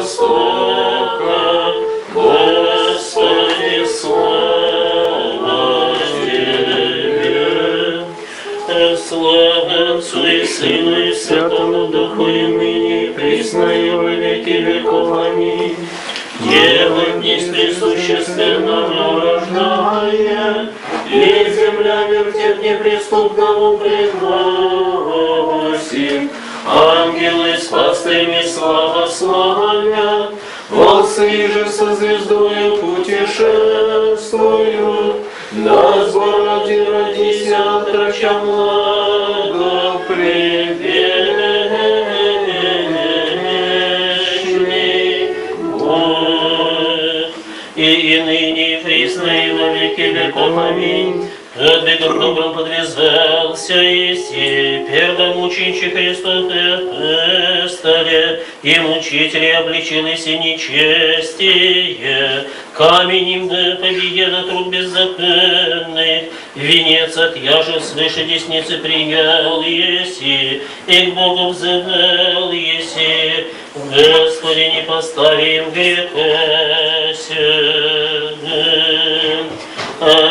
востока, Господи, слава Тебе. Слава Отцу и Сыну и Святому Духу, и ныне, и присно, и во веки веков. Аминь. Дева днесь присущественно рождая, и земля вертеп неприступному предгласит. Ангелы с пастырями славословят, волцы же со звездою путешествуют. На сбор один родися, отроча много предвечный Бог. И ныне, и присно, и во веки веков. Аминь. Подвигом добрым подвязался Еси, первомучениче Христов и апостоле, и мучители обличил Еси нечестие, каменем да победено труд беззаконных, венец от яжев свыше десницы приял Еси, и к Богу взывал Еси, Господи, не поставим греха сего.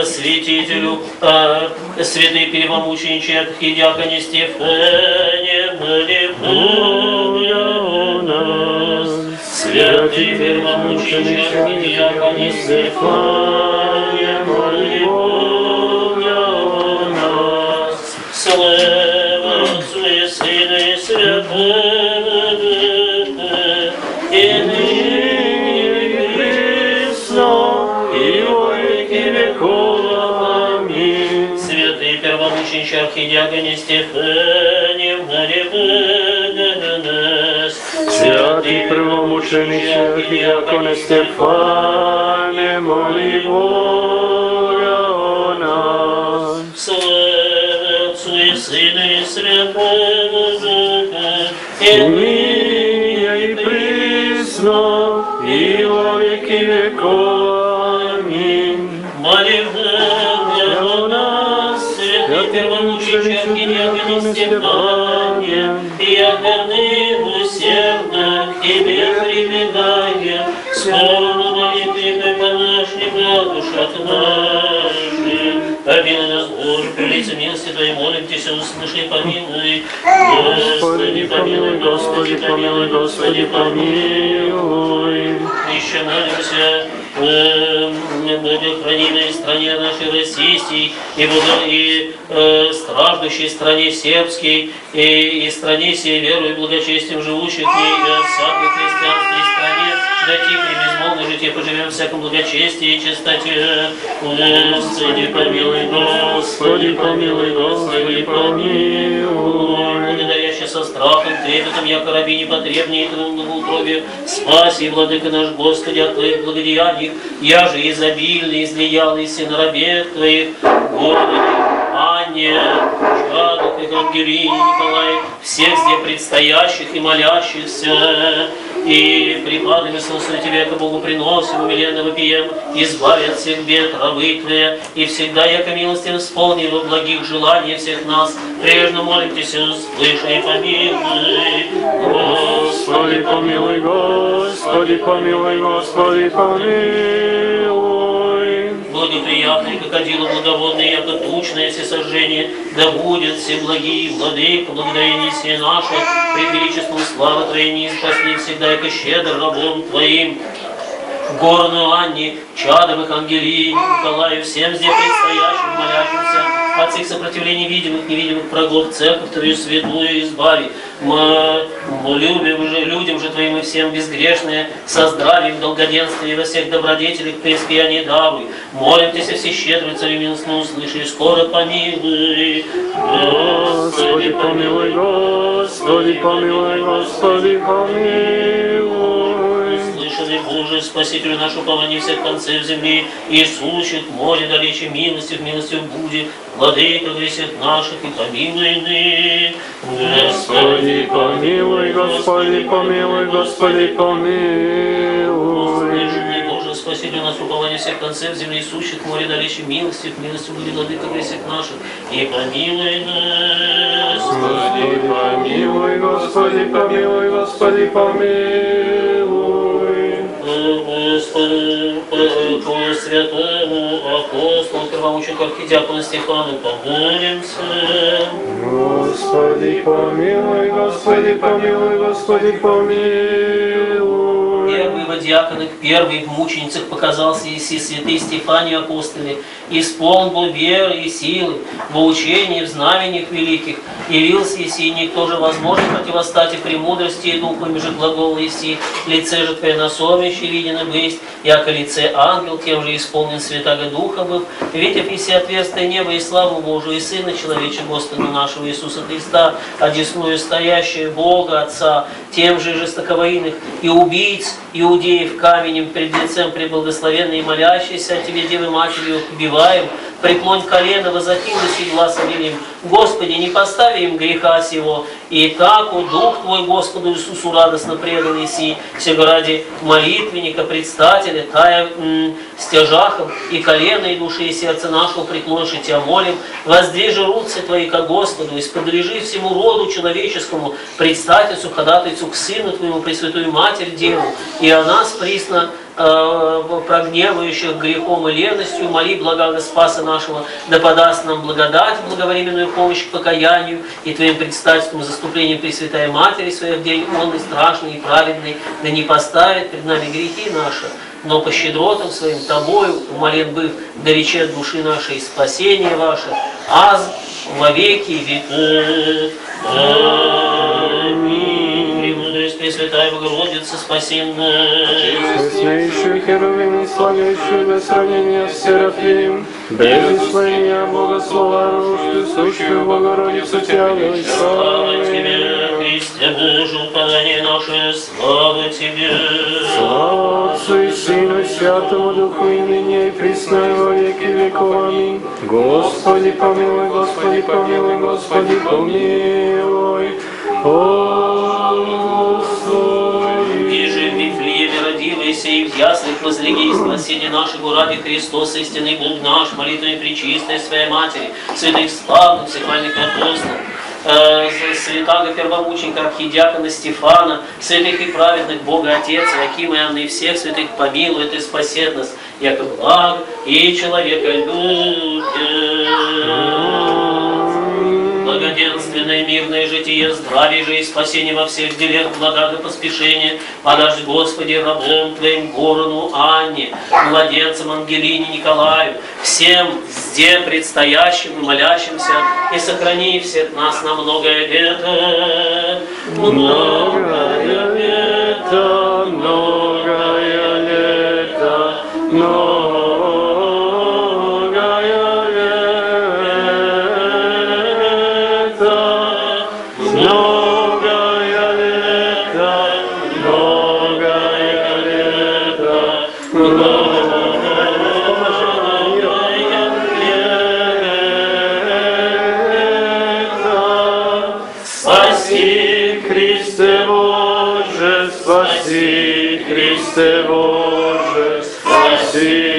Святителю, святый первомучениче архидиаконе Стефане, моли Бога о нас. Святый первомучениче архидиаконе Стефане, моли Бога о нас. Слава Отцу и Сыну и Святому Духу, и ныне и присно, и во веки веков. Аминь. Святый первомучениче архидиаконе Стефане, моли Бога о нас. Святый первомучениче архидиаконе Стефане, моли Бога о нас. Слава Отцу и Сыну и Святому Духу, и ныне и присно, и во веки веков. Аминь. моли Бога о нас. Святый первомучениче архидиаконе Стефане, я верный усердно к Тебе прибегаю, скоро молитвы помощника душа наши. Помилуй нас, Боже, по лице милости Твоей молимся, услыши и помилуй. Господи, помилуй, Господи, помилуй, Господи, помилуй. Еще молимся благохранимой стране нашей российской, и страждущей стране сербской, и стране сей верою и благочестием живущих, и всякой христианской стране, да тихо и безмолвно житие поживем в всяком благочестии и чистоте. Господи, помилуй, Господи, помилуй, Господи, помилуй. Благодарящий со страхом, трепетом, яко раби непотребнее, и трудного утробе, спаси, владыка наш Господи, от Твоих благодеяний, я же изобильно излиял и на рабе Твоих, Господи, Анне, чадах и Ангелине, Николай, всех здесь предстоящих и молящихся, и припадами солнцу Тебе, ко Богу приносим, умиленно вопием, избави от всех бед, рабы Твоя, и всегда, яко милостив исполни во благих желаний всех нас, прежде молимся, услыши и помилуй. Господи, помилуй, Господи, помилуй, Господи, помилуй. Благоприятный, как одило благоводное, яко тучное всесожжение, да будет все благие, владыка, благодарение все наше, пред величеством славы Твоей не спасли всегда, яко щедр рабом Твоим. Горну Анне, чадовых Ангелии, Николаю, всем здесь предстоящим, молящимся, от всех сопротивлений видимых, невидимых врагов, церковь Твою святую избави. Мы любим же, людям же Твоим и всем безгрешные, со здравием, долгоденствием во всех добродетелях преуспеяние даруй. Молимся все щедрый Царю милостно услыши, и скоро помилуй. Господи, помилуй, Господи, помилуй, Господи, помилуй. Услышанный Боже, Спасителю нашу упование всех концев земли, и сущих море далече милости в буди, владыка грехов наших, и помилуй ны. Господи, помилуй, Господи, помилуй, Господи, помилуй. Услышанный Боже, Спасителю нашу упование всех концев земли, и сущих море далече милости в буди, владыка грехов наших, и помилуй нас. Господи, помилуй, Господи, помилуй, Господи, помилуй. Духу Святому, апостолу, первомученику архидиакону Стефану, помолимся. Господи, помилуй, Господи, помилуй, Господи, помилуй. Первый во диаконах, первый в мученицах показался Иси святый Стефаний апостоле, исполн был веры и силы, во учении, в знамениях великих, явился Иси, никто же возможно противостать и премудрости и духу, же глагол Иси, лице же Твое на совеще видено бысть, яко лице ангел, тем же исполнен Святаго Духа был, видев Иси отверстие неба и славу Божию, и Сына Человеча Господа нашего Иисуса Христа, одесную стоящую Бога Отца, тем же жестоковойных и убийц, иудеев каменем пред лицем преблагословенной и молящейся о Тебе, Девы Матерью, убиваем, преклонь колено, возотилась и глаз велим. Господи, не постави им греха сего, и так, Дух Твой Господу Иисусу радостно преданный си, сего ради молитвенника, предстателя, тая стяжахом, и колено, и души, и сердце нашего преклонши Тебя молим, воздвижи руцы Твои ко Господу, и сподлежи всему роду человеческому, предстательцу, ходатайцу к Сыну Твоему, Пресвятую Матерь Деву, и о нас присно прогневающих грехом и леностью, моли благого Спаса нашего, да подаст нам благодать, благовременную помощь к покаянию и Твоим предстательством заступлением Пресвятой Матери Своей в день он и страшный, и праведный, да не поставит пред нами грехи наши, но по щедротам Своим Тобою, умолен быв, да речет души нашей спасение ваше, аз во веки веков. Аминь. Пресвятая Богородица, спасенная. Преснейшую Херувим и славящую без сравнения с Серафим, без исследования Бога слова рождую, сущую Богородицу Тебя и Слава Тебе, Христе Божий, подание наше, слава Тебе. Слава Отцу и Сыну и Святому Духу, и ныне и присно и во веки веков. Аминь. Господи помилуй, Господи помилуй, Господи помилуй. И же в Вифлееме родивайся, и в яслях возлеги, и спасение нашего ради Христос, истинный Бог наш, молитвами пречистой Своей Матери, святых славных, всехвальных апостолов, святаго первомученика архидиакона Стефана, святых и праведных Бога Отец, Иакима и Анны, и всех святых помилует и спасет нас, яко благ и человеколюбие. Благоденственное мирное житие, здравие же и спасение во всех делах, благо поспешение, подашь, Господи, рабом Твоим Ворону Анне, младенцам Ангелине Николаю, всем зде предстоящим и молящимся, и сохрани всех нас на многое лето. Многое лето, многое лето, Христе Боже, спаси.